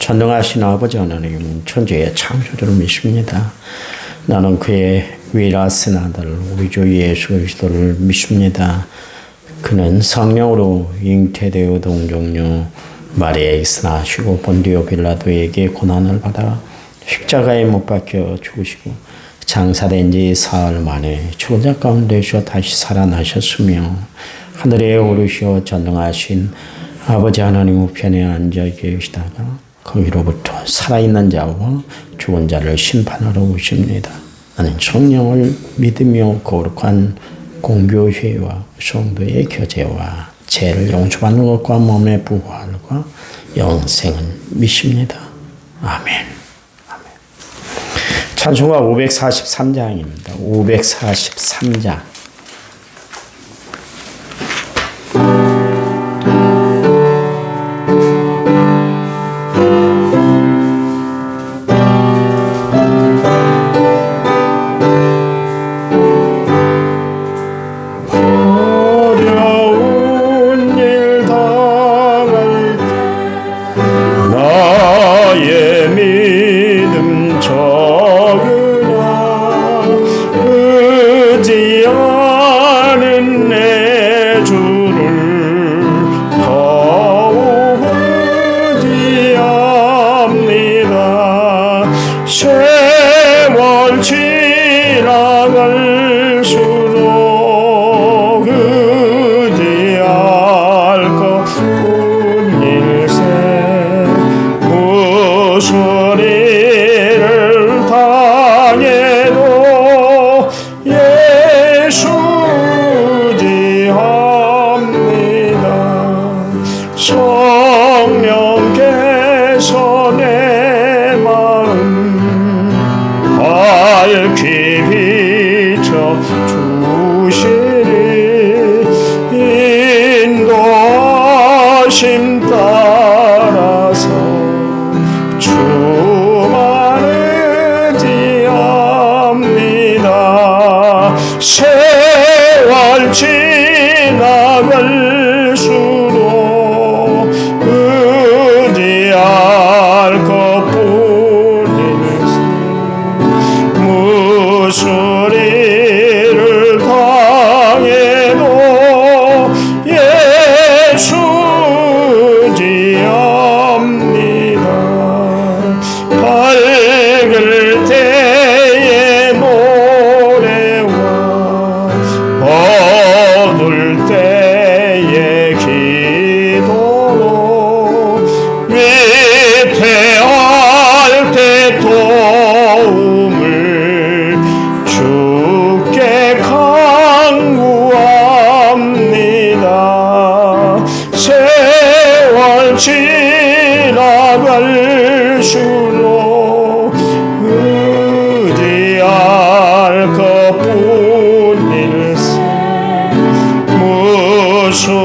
전능하신 아버지 하나님, 천지의 창조주를 믿습니다. 나는 그의 위라신 아들 우리 주 예수 그리스도를 믿습니다. 그는 성령으로 잉태되어 동정녀 마리아에 나시고 본디오 빌라도에게 고난을 받아 십자가에 못 박혀 죽으시고 장사된 지 사흘 만에 죽은 자 가운데서 다시 살아나셨으며 하늘에 오르시어 전능하신 아버지 하나님 우편에 앉아 계시다가 거기로부터 살아있는 자와 죽은 자를 심판하러 오십니다. 나는 성령을 믿으며 거룩한 공교회와 성도의 교제와 죄를 용서받는 것과 몸의 부활과 영생을 믿습니다. 아멘. 찬송가 543장입니다. 543장. 세월 지나갈수록 의지할 것뿐일세. 무수리를 당해도 예수지옵니다. 밝을 때의 노래와 어두울 때의 기도로 위태할 때 도움을 주께 간구합니다. 세월 지나갈수록 의지할 것뿐일세.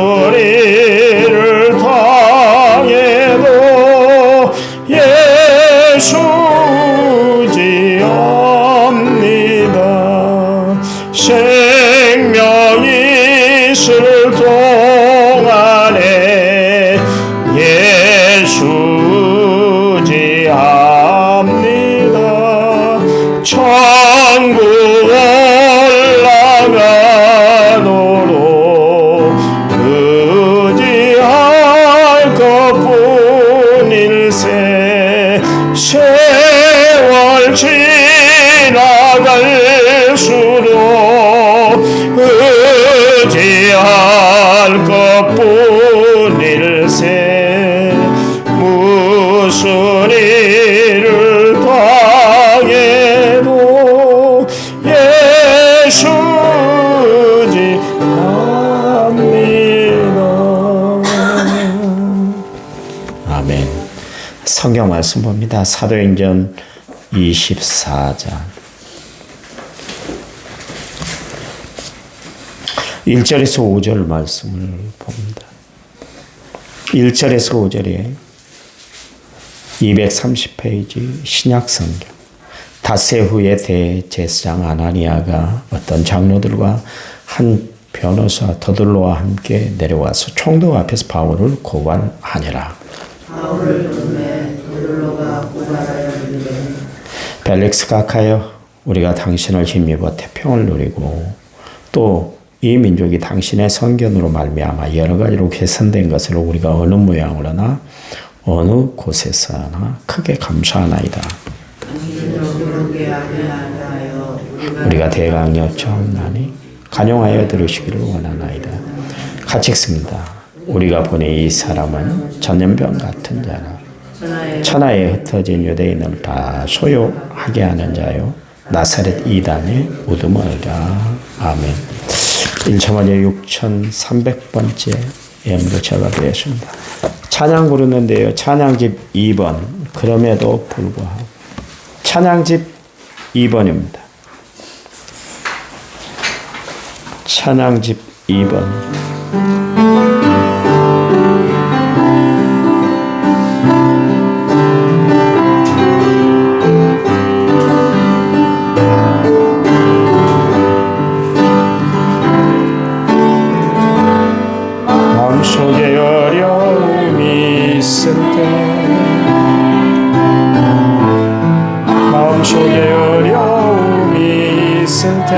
무수리를 당해도 예수지옵니다. 생명이 있을 동안에 예수지옵니다. 천국 올라가도록 의지할 것뿐일세. 세월 지나갈수록 의지할 것뿐일세. 무수리를 당해도 예수지옵니다. 아멘. 성경 말씀 봅니다. 사도행전 24장 1절에서 5절 말씀을 봅니다. 1절에서 5절에 230페이지 신약성경. 닷새 후에 대제사장 아나니아가 어떤 장로들과 한 변호사 더들로와 함께 내려와서 총독 앞에서 바울을 고발하니라. 바울을 부르매 펠릭스 각하여 우리가 당신을 힘입어 태평을 누리고 또 이 민족이 당신의 선견으로 말미암아 여러 가지로 개선된 것을 우리가 어느 모양으로나 어느 곳에서나 크게 감사하나이다. 우리가 대강 여쭈옵나니 간용하여 들으시기를 원하나이다. 같이 읽습니다. 우리가 보내 이 사람은 전염병 같은 자라 천하에 흩어진 유대인을 다 소요하게 하는 자요 나사렛 이단의 우두머리라. 아멘. 1차마저 6300번째 연구체가 되었습니다. 찬양 부르는데요. 찬양집 2번. 그럼에도 불구하고. 찬양집 2번입니다. 찬양집 2번. 마음속에 어려움이 있을 때 마음속에 어려움이 있을 때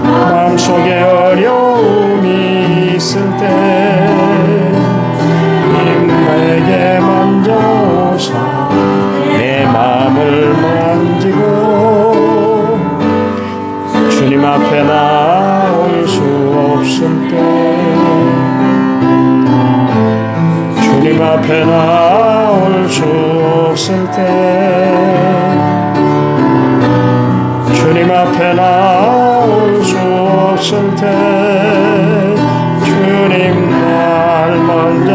마음속에 어려움이 있을 때 내게 만져서 내 마음을 만지고 주님 앞에 나올 수 없을 때 주님 앞에 나올 수 없을 때 주님 앞에 나올 수 없을 때 주님 날 먼저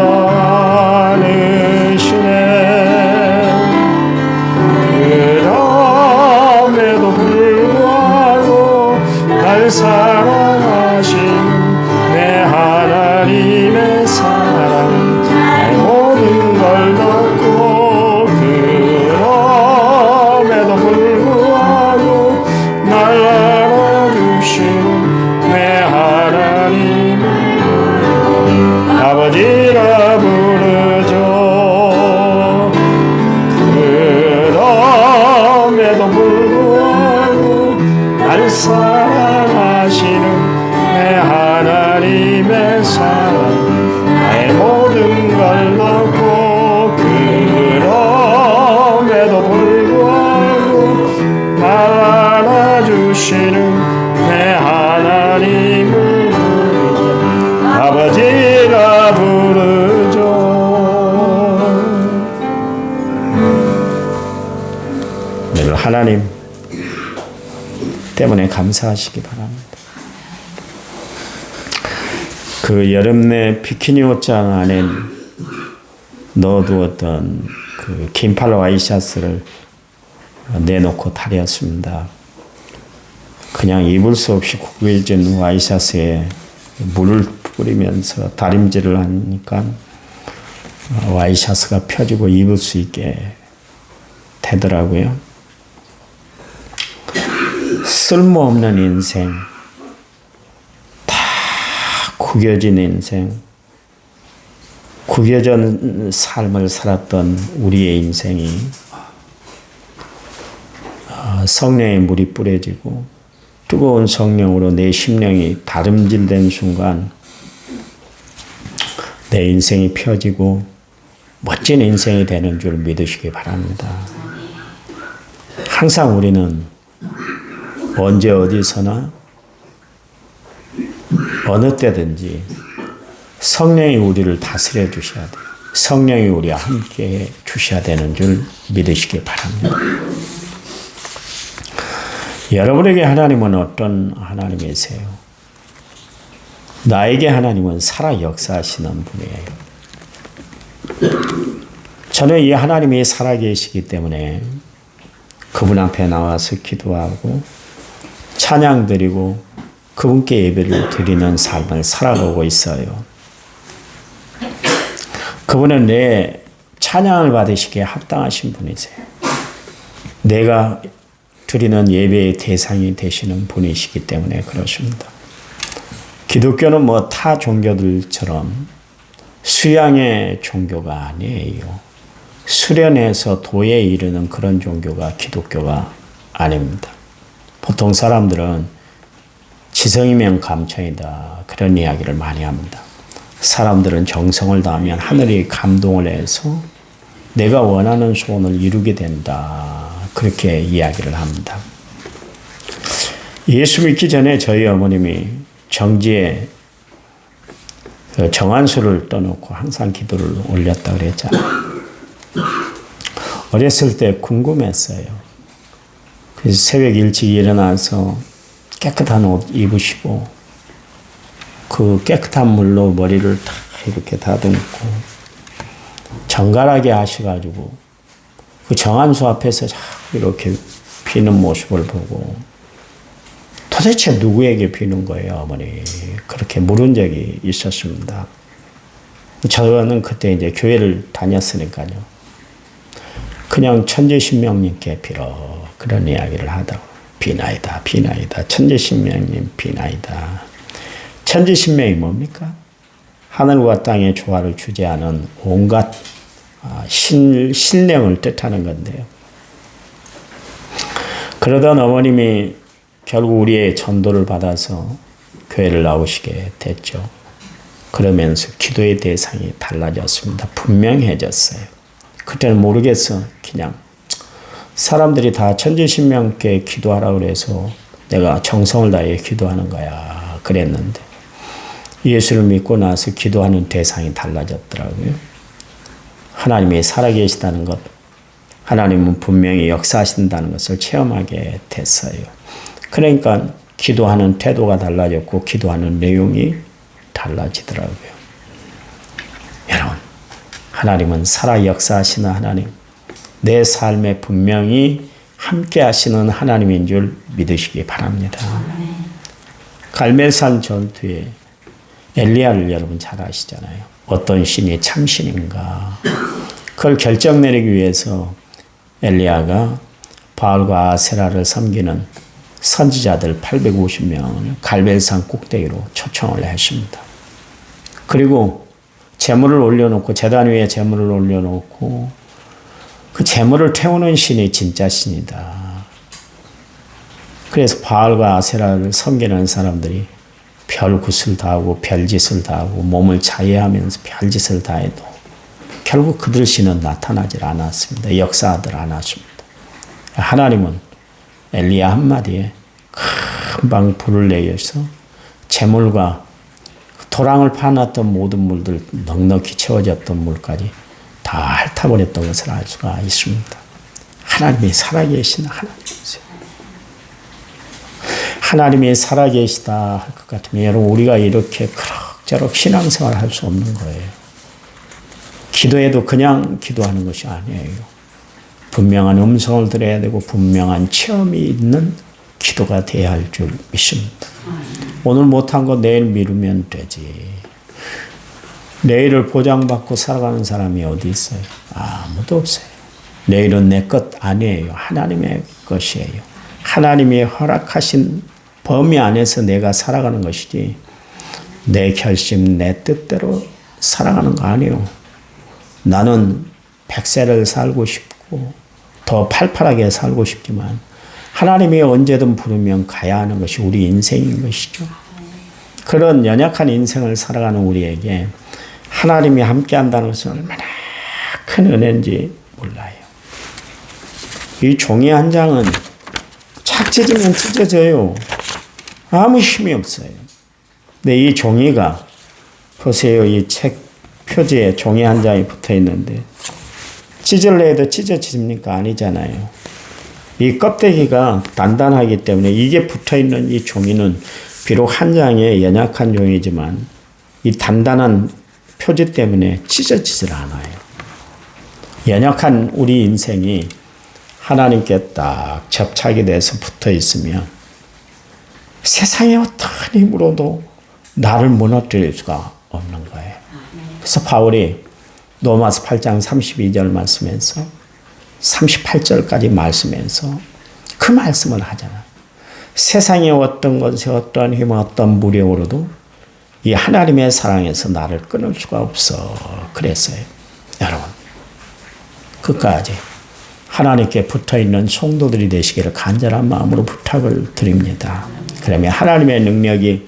안으시네. 그럼에도 불구하고 날 사랑하신 내 하나님의 사랑 나의 모든 걸 넣고 그럼에도 불구하고 날 알아주신 내 하나님 아버지라 부르죠. 그럼에도 불구하고 날 사랑하시는 내 하나님의 사랑 나의 모든 걸 넣고 그럼에도 불구하고 날 안아주시는 내 하나님을 아버지라 부르죠. 늘 하나님 때문에 감사하시기 바랍니다. 그 여름내 비키니 옷장 안에 넣어두었던 그 긴팔 와이셔츠를 내놓고 다렸습니다. 그냥 입을 수 없이 구겨진 와이셔츠에 물을 뿌리면서 다림질을 하니까 와이셔츠가 펴지고 입을 수 있게 되더라고요. 쓸모없는 인생, 다 구겨진 인생, 구겨진 삶을 살았던 우리의 인생이 성령의 물이 뿌려지고 뜨거운 성령으로 내 심령이 다름질된 순간 내 인생이 펴지고 멋진 인생이 되는 줄 믿으시기 바랍니다. 항상 우리는 언제 어디서나 어느 때든지 성령이 우리를 다스려 주셔야 돼요. 성령이 우리와 함께 주셔야 되는 줄 믿으시기 바랍니다. 여러분에게 하나님은 어떤 하나님이세요? 나에게 하나님은 살아 역사하시는 분이에요. 저는 이 하나님이 살아계시기 때문에 그분 앞에 나와서 기도하고 찬양 드리고 그분께 예배를 드리는 삶을 살아가고 있어요. 그분은 내 찬양을 받으시기에 합당하신 분이세요. 내가 드리는 예배의 대상이 되시는 분이시기 때문에 그렇습니다. 기독교는 뭐 타 종교들처럼 수양의 종교가 아니에요. 수련해서 도에 이르는 그런 종교가 기독교가 아닙니다. 보통 사람들은 지성이면 감청이다 그런 이야기를 많이 합니다. 사람들은 정성을 다하면 하늘이 감동을 해서 내가 원하는 소원을 이루게 된다 그렇게 이야기를 합니다. 예수 믿기 전에 저희 어머님이 정지에 정한수를 떠놓고 항상 기도를 올렸다 그랬잖아요. 어렸을 때 궁금했어요. 그래서 새벽 일찍 일어나서 깨끗한 옷 입으시고 그 깨끗한 물로 머리를 다 이렇게 다듬고 정갈하게 하셔가지고 그 정한수 앞에서 자꾸 이렇게 비는 모습을 보고 도대체 누구에게 비는 거예요, 어머니? 그렇게 물은 적이 있었습니다. 저는 그때 이제 교회를 다녔으니까요. 그냥 천지신명님께 빌어 그런 이야기를 하다고 비나이다 비나이다 천지신명님 비나이다. 천지신명이 뭡니까? 하늘과 땅의 조화를 주재하는 온갖 신령을 뜻하는 건데요. 그러던 어머님이 결국 우리의 전도를 받아서 교회를 나오시게 됐죠. 그러면서 기도의 대상이 달라졌습니다. 분명해졌어요. 그때는 모르겠어. 그냥 사람들이 다 천지신명께 기도하라고 그래서 내가 정성을 다해 기도하는 거야 그랬는데 예수를 믿고 나서 기도하는 대상이 달라졌더라고요. 하나님이 살아계시다는 것, 하나님은 분명히 역사하신다는 것을 체험하게 됐어요. 그러니까 기도하는 태도가 달라졌고 기도하는 내용이 달라지더라고요. 여러분, 하나님은 살아 역사하시는 하나님, 내 삶에 분명히 함께 하시는 하나님인 줄 믿으시기 바랍니다. 갈멜산 전투에 엘리야를 여러분 잘 아시잖아요. 어떤 신이 참신인가. 그걸 결정 내리기 위해서 엘리야가 바알과 아세라를 섬기는 선지자들 850명을 갈멜산 꼭대기로 초청을 했습니다. 그리고 제물을 올려놓고 제단 위에 제물을 올려놓고 그 제물을 태우는 신이 진짜 신이다. 그래서 바알과 아세라를 섬기는 사람들이 별굿을 다하고 별짓을 다하고 몸을 자해하면서 별짓을 다해도 결국 그들 신은 나타나질 않았습니다. 역사하들 않았습니다. 하나님은 엘리야 한마디에 금방 불을 내려서 재물과 도랑을 파놨던 모든 물들 넉넉히 채워졌던 물까지 다 핥아버렸던 것을 알 수가 있습니다. 하나님이 살아계신 하나님이세요. 하나님이 살아계시다 할 것 같으면 여러분 우리가 이렇게 그럭저럭 신앙생활을 할 수 없는 거예요. 기도해도 그냥 기도하는 것이 아니에요. 분명한 음성을 들어야 되고 분명한 체험이 있는 기도가 돼야 할 줄 믿습니다. 오늘 못한 거 내일 미루면 되지. 내일을 보장받고 살아가는 사람이 어디 있어요? 아무도 없어요. 내일은 내 것 아니에요. 하나님의 것이에요. 하나님이 허락하신 범위 안에서 내가 살아가는 것이지 내 결심, 내 뜻대로 살아가는 거 아니에요. 나는 100세를 살고 싶고 더 팔팔하게 살고 싶지만 하나님이 언제든 부르면 가야 하는 것이 우리 인생인 것이죠. 그런 연약한 인생을 살아가는 우리에게 하나님이 함께 한다는 것은 얼마나 큰 은혜인지 몰라요. 이 종이 한 장은 착 찢으면 찢어져요. 아무 힘이 없어요. 근데 이 종이가 보세요. 이 책 표지에 종이 한 장이 붙어 있는데 찢을래 해도 찢어집니까? 아니잖아요. 이 껍데기가 단단하기 때문에 이게 붙어 있는 이 종이는 비록 한 장의 연약한 종이지만 이 단단한 표지 때문에 찢어지질 않아요. 연약한 우리 인생이 하나님께 딱 접착이 돼서 붙어 있으면 세상의 어떤 힘으로도 나를 무너뜨릴 수가 없는 거예요. 그래서 바울이 로마서 8장 32절 말씀에서 38절까지 말씀에서 그 말씀을 하잖아요. 세상의 어떤 것에 어떤 힘, 어떤 무력으로도 이 하나님의 사랑에서 나를 끊을 수가 없어. 그랬어요. 여러분, 끝까지 하나님께 붙어있는 성도들이 되시기를 간절한 마음으로 부탁을 드립니다. 그러면 하나님의 능력이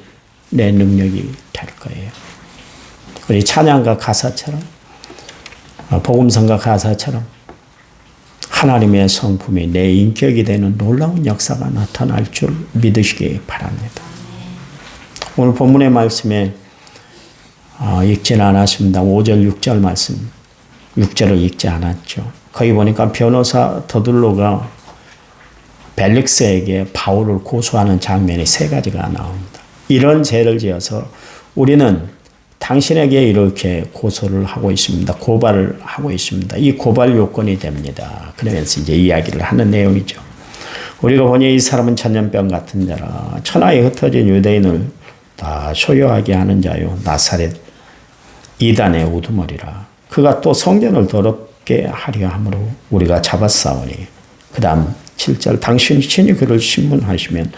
내 능력이 될 거예요. 우리 찬양가 가사처럼 복음성가 가사처럼 하나님의 성품이 내 인격이 되는 놀라운 역사가 나타날 줄 믿으시기 바랍니다. 오늘 본문의 말씀에 읽지는 않았습니다. 5절 6절 말씀 6절을 읽지 않았죠. 거기 보니까 변호사 더둘로가 벨릭스에게 바울을 고소하는 장면이 3가지가 나옵니다. 이런 죄를 지어서 우리는 당신에게 이렇게 고소를 하고 있습니다. 고발을 하고 있습니다. 이 고발 요건이 됩니다. 그러면서 이제 이야기를 하는 내용이죠. 우리가 보니 이 사람은 천년병 같은 자라 천하에 흩어진 유대인을 다 소유하게 하는 자요 나사렛 이단의 우두머리라. 그가 또 성전을 더럽게 하려 함으로 우리가 잡았사오니. 그 다음 7절 당신 친히 그를 신문하시면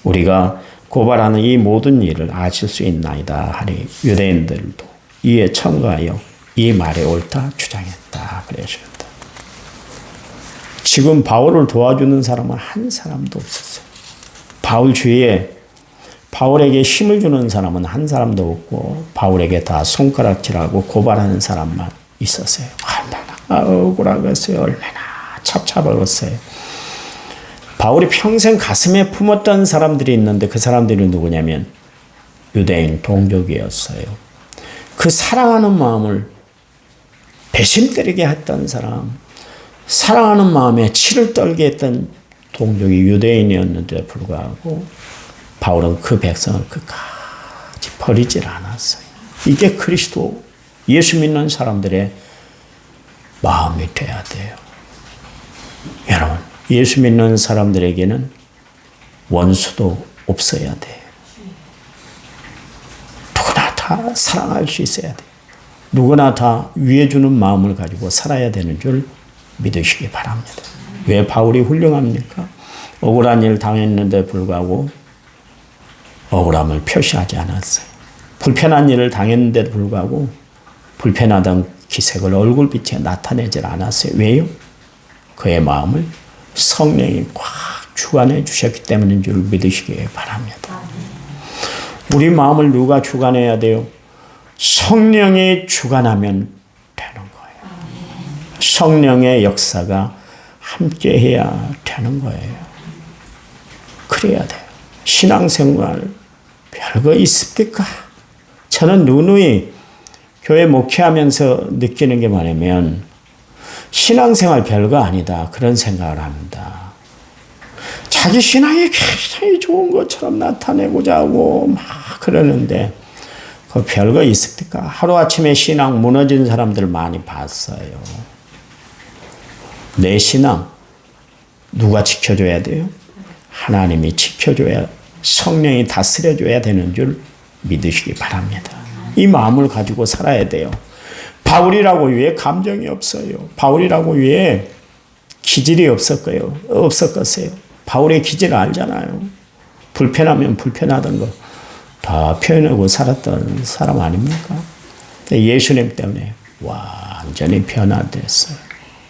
우리가 고발하는 이 모든 일을 아실 수 있나이다 하니 유대인들도 이에 청구하여 이 말에 옳다 주장했다 그러셨다. 지금 바울을 도와주는 사람은 한 사람도 없었어요. 바울 주위에 바울에게 힘을 주는 사람은 한 사람도 없고 바울에게 다 손가락질하고 고발하는 사람만 있었어요. 얼마나 억울하겠어요. 얼마나 찹찹하겠어요. 바울이 평생 가슴에 품었던 사람들이 있는데 그 사람들이 누구냐면 유대인 동족이었어요. 그 사랑하는 마음을 배신 때리게 했던 사람, 사랑하는 마음에 치를 떨게 했던 동족이 유대인이었는데 불구하고 바울은 그 백성을 끝까지 버리질 않았어요. 이게 그리스도 예수 믿는 사람들의 마음이 돼야 돼요. 여러분, 예수 믿는 사람들에게는 원수도 없어야 돼요. 누구나 다 사랑할 수 있어야 돼요. 누구나 다 위해주는 마음을 가지고 살아야 되는 줄 믿으시기 바랍니다. 왜 바울이 훌륭합니까? 억울한 일 당했는데 불구하고 억울함을 표시하지 않았어요. 불편한 일을 당했는데도 불구하고 불편하던 기색을 얼굴빛에 나타내질 않았어요. 왜요? 그의 마음을 성령이 꽉 주관해 주셨기 때문인 줄 믿으시기 바랍니다. 우리 마음을 누가 주관해야 돼요? 성령이 주관하면 되는 거예요. 성령의 역사가 함께해야 되는 거예요. 그래야 돼요. 신앙생활 별거 있습니까? 저는 누누이 교회 목회하면서 느끼는 게 뭐냐면 신앙생활 별거 아니다 그런 생각을 합니다. 자기 신앙이 굉장히 좋은 것처럼 나타내고자 하고 막 그러는데 그 별거 있습니까? 하루아침에 신앙 무너진 사람들 많이 봤어요. 내 신앙 누가 지켜줘야 돼요? 하나님이 지켜줘야 성령이 다스려줘야 되는 줄 믿으시기 바랍니다. 이 마음을 가지고 살아야 돼요. 바울이라고 왜 감정이 없어요? 바울이라고 왜 기질이 없었겠어요? 바울의 기질을 알잖아요. 불편하면 불편하던 거 다 표현하고 살았던 사람 아닙니까? 예수님 때문에 완전히 변화됐어요.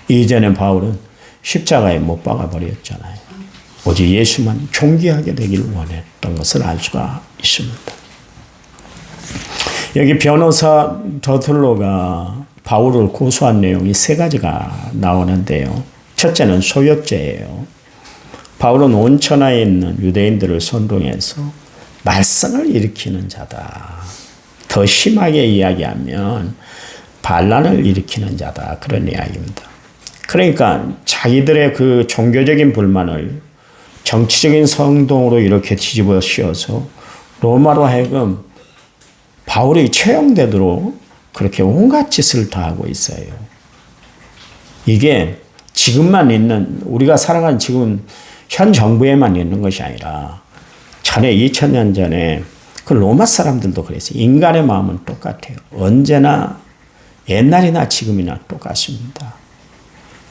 이전에 바울은 십자가에 못 박아버렸잖아요. 오직 예수만 존귀하게 되길 원했던 것을 알 수가 있습니다. 여기 변호사 더둘로가 바울을 고소한 내용이 3가지가 나오는데요. 첫째는 소욕죄예요. 바울은 온천하에 있는 유대인들을 선동해서 말썽을 일으키는 자다. 더 심하게 이야기하면 반란을 일으키는 자다. 그런 이야기입니다. 그러니까 자기들의 그 종교적인 불만을 정치적인 성동으로 이렇게 뒤집어 씌워서 로마로 하여금 바울이 처형되도록 그렇게 온갖 짓을 다 하고 있어요. 이게 지금만 있는, 우리가 살아가는 지금 현 정부에만 있는 것이 아니라 전에 2000년 전에 그 로마 사람들도 그랬어요. 인간의 마음은 똑같아요. 언제나 옛날이나 지금이나 똑같습니다.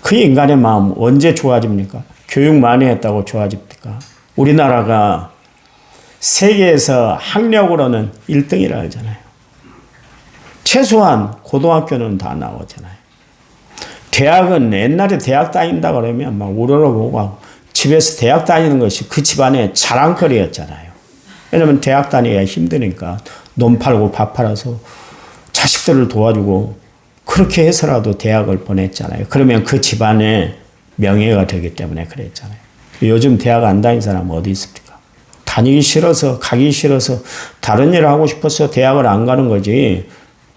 그 인간의 마음 언제 좋아집니까? 교육 많이 했다고 좋아집니까? 우리나라가 세계에서 학력으로는 1등이라 하잖아요. 최소한 고등학교는 다 나오잖아요. 대학은 옛날에 대학 다닌다 그러면 막 우러러보고 집에서 대학 다니는 것이 그 집안의 자랑거리였잖아요. 왜냐면 대학 다니기가 힘드니까 논 팔고 밥 팔아서 자식들을 도와주고 그렇게 해서라도 대학을 보냈잖아요. 그러면 그 집안의 명예가 되기 때문에 그랬잖아요. 요즘 대학 안 다닌 사람은 어디 있습니까? 다니기 싫어서 가기 싫어서 다른 일을 하고 싶어서 대학을 안 가는 거지.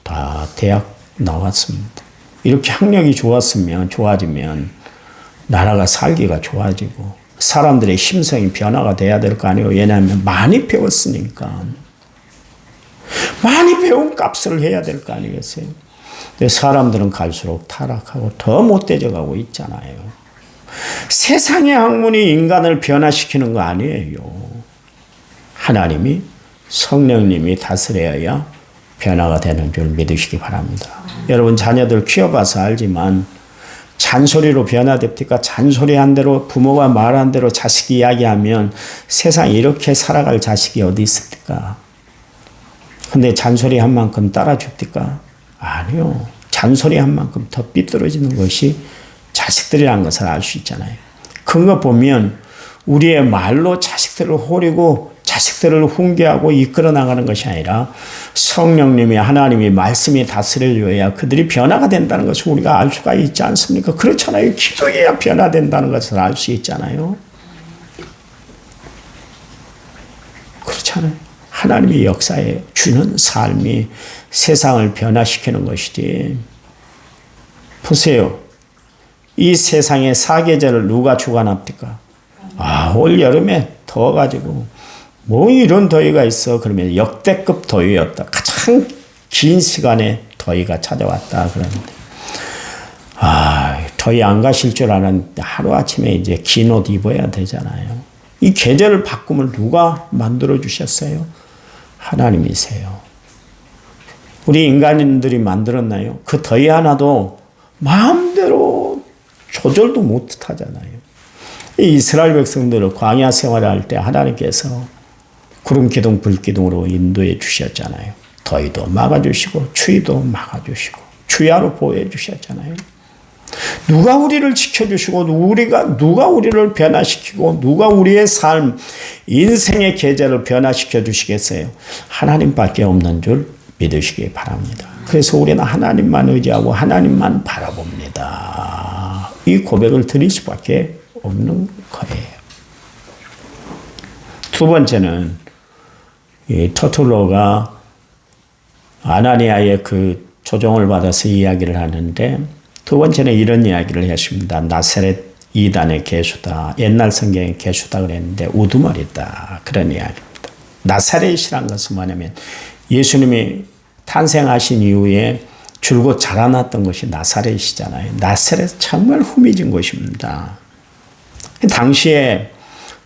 다 대학 나왔습니다. 이렇게 학력이 좋아지면 나라가 살기가 좋아지고 사람들의 심성이 변화가 돼야 될 거 아니에요. 왜냐하면 많이 배웠으니까. 많이 배운 값을 해야 될 거 아니겠어요. 근데 사람들은 갈수록 타락하고 더 못되져 가고 있잖아요. 세상의 학문이 인간을 변화시키는 거 아니에요. 하나님이 성령님이 다스려야 변화가 되는 줄 믿으시기 바랍니다. 여러분 자녀들 키워봐서 알지만 잔소리로 변화됩니까? 잔소리한 대로 부모가 말한 대로 자식이 이야기하면 세상에 이렇게 살아갈 자식이 어디 있습니까? 근데 잔소리한 만큼 따라줍니까? 아니요. 잔소리한 만큼 더 삐뚤어지는 것이 자식들이라는 것을 알 수 있잖아요. 그거 보면 우리의 말로 자식들을 호리고 자식들을 훈계하고 이끌어 나가는 것이 아니라 성령님이 하나님이 말씀이 다스려줘야 그들이 변화가 된다는 것을 우리가 알 수가 있지 않습니까? 그렇잖아요. 기도해야 변화된다는 것을 알 수 있잖아요. 그렇잖아요. 하나님이 역사에 주는 삶이 세상을 변화시키는 것이지. 보세요. 이 세상의 사계절을 누가 주관합니까? 올 여름에 더워가지고 뭐 이런 더위가 있어. 그러면 역대급 더위였다. 가장 긴 시간에 더위가 찾아왔다. 그러는데 더위 안 가실 줄 알았는데 하루아침에 이제 긴 옷 입어야 되잖아요. 이 계절을 바꿈을 누가 만들어 주셨어요? 하나님이세요. 우리 인간인들이 만들었나요? 그 더위 하나도 마음대로 조절도 못하잖아요. 이스라엘 백성들을 광야 생활할 때 하나님께서 구름 기둥 불 기둥으로 인도해 주셨잖아요. 더위도 막아주시고 추위도 막아주시고 주야로 보호해 주셨잖아요. 누가 우리를 지켜주시고 누가 우리를 변화시키고 누가 우리의 삶 인생의 계절을 변화시켜 주시겠어요? 하나님밖에 없는 줄 믿으시기 바랍니다. 그래서 우리는 하나님만 의지하고 하나님만 바라봅니다. 이 고백을 드릴 수밖에 없는 거예요. 두 번째는 이 터툴로가 아나니아의 그 조종을 받아서 이야기를 하는데 두 번째는 이런 이야기를 했습니다. 나사렛 이단의 개수다. 옛날 성경의 개수다 그랬는데 우두머리다. 그런 이야기입니다. 나사렛이란 것은 뭐냐면 예수님이 탄생하신 이후에 줄곧 자라났던 것이 나사렛이잖아요. 나사렛 정말 후미진 곳입니다. 당시에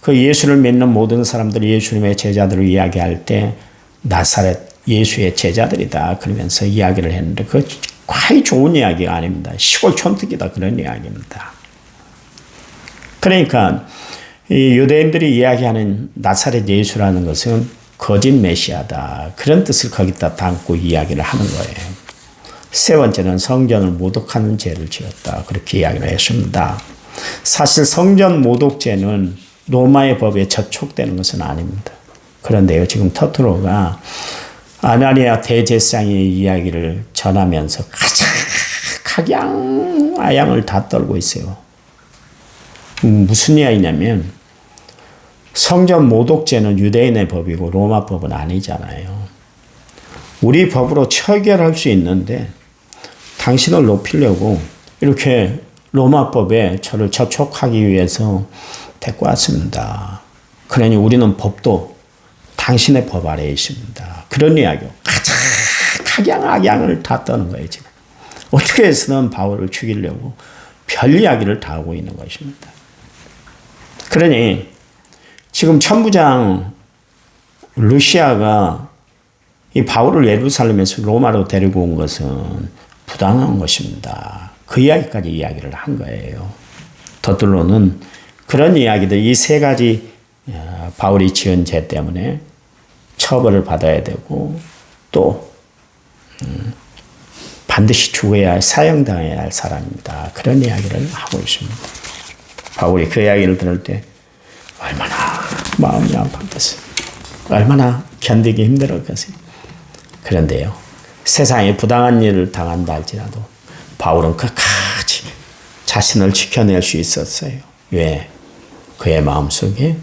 그 예수를 믿는 모든 사람들이 예수님의 제자들을 이야기할 때 나사렛 예수의 제자들이다 그러면서 이야기를 했는데 그 거의 좋은 이야기가 아닙니다. 시골 촌뜨기다 그런 이야기입니다. 그러니까 이 유대인들이 이야기하는 나사렛 예수라는 것은 거짓 메시아다 그런 뜻을 거기다 담고 이야기를 하는 거예요. 세 번째는 성전을 모독하는 죄를 지었다 그렇게 이야기를 했습니다. 사실 성전 모독죄는 로마의 법에 저촉되는 것은 아닙니다. 그런데요, 지금 터투로가 아나니아 대제사장의 이야기를 전하면서 가장 각양아양을 다 떨고 있어요. 무슨 이야기냐면 성전 모독죄는 유대인의 법이고 로마 법은 아니잖아요. 우리 법으로 처결할 수 있는데 당신을 높이려고 이렇게 로마법에 저를 저촉하기 위해서 데리고 왔습니다. 그러니 우리는 법도 당신의 법 아래에 있습니다. 그런 이야기요. 가장 각양악양을 다 떠는 거예요, 지금. 어떻게 해서는 바울을 죽이려고 별 이야기를 다 하고 있는 것입니다. 그러니 지금 천부장 루시아가 이 바울을 예루살렘에서 로마로 데리고 온 것은 부당한 것입니다. 그 이야기까지 이야기를 한 거예요. 더둘로는 그런 이야기들, 이 세 가지 바울이 지은 죄 때문에 처벌을 받아야 되고 또 반드시 죽어야 할, 사형당해야 할 사람입니다. 그런 이야기를 하고 있습니다. 바울이 그 이야기를 들을 때 얼마나 마음이 아팠겠어요. 얼마나 견디기 힘들었겠어요. 그런데요, 세상에 부당한 일을 당한다 할지라도 바울은 끝까지 자신을 지켜낼 수 있었어요. 왜? 그의 마음속에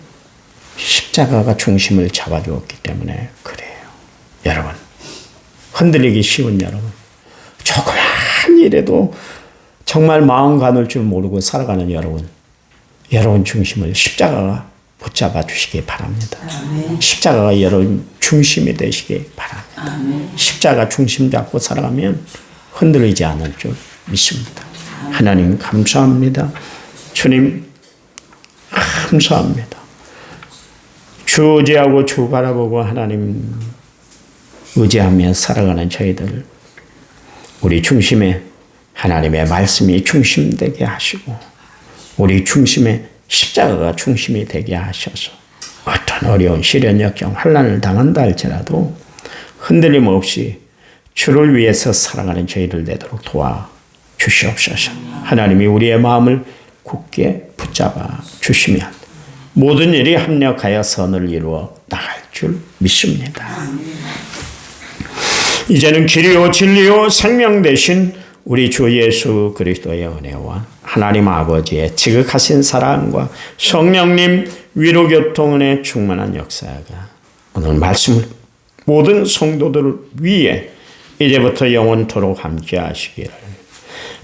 십자가가 중심을 잡아주었기 때문에 그래요. 여러분, 흔들리기 쉬운 여러분, 조그만 일에도 정말 마음 가눌 줄 모르고 살아가는 여러분 중심을 십자가가 붙잡아 주시기 바랍니다. 십자가가 여러분 중심이 되시기 바랍니다. 십자가 중심 잡고 살아가면 흔들리지 않을 줄 믿습니다. 하나님 감사합니다. 주님 감사합니다. 주 의지하고 주 바라보고 하나님 의지하며 살아가는 저희들, 우리 중심에 하나님의 말씀이 중심되게 하시고 우리 중심에 십자가가 중심이 되게 하셔서 어떤 어려운 시련, 역경, 환난을 당한다 할지라도 흔들림 없이 주를 위해서 살아가는 저희들 되도록 도와주시옵소서. 하나님이 우리의 마음을 굳게 붙잡아 주시면 모든 일이 합력하여 선을 이루어 나갈 줄 믿습니다. 이제는 길이요 진리요 생명 되신 우리 주 예수 그리스도의 은혜와 하나님 아버지의 지극하신 사랑과 성령님 위로교통은혜 충만한 역사가 오늘 말씀을 모든 성도들 위에 이제부터 영원토록 함께 하시기를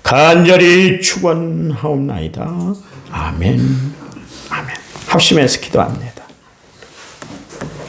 간절히 축원하옵나이다. 아멘. 아멘. 합심해서 기도합니다.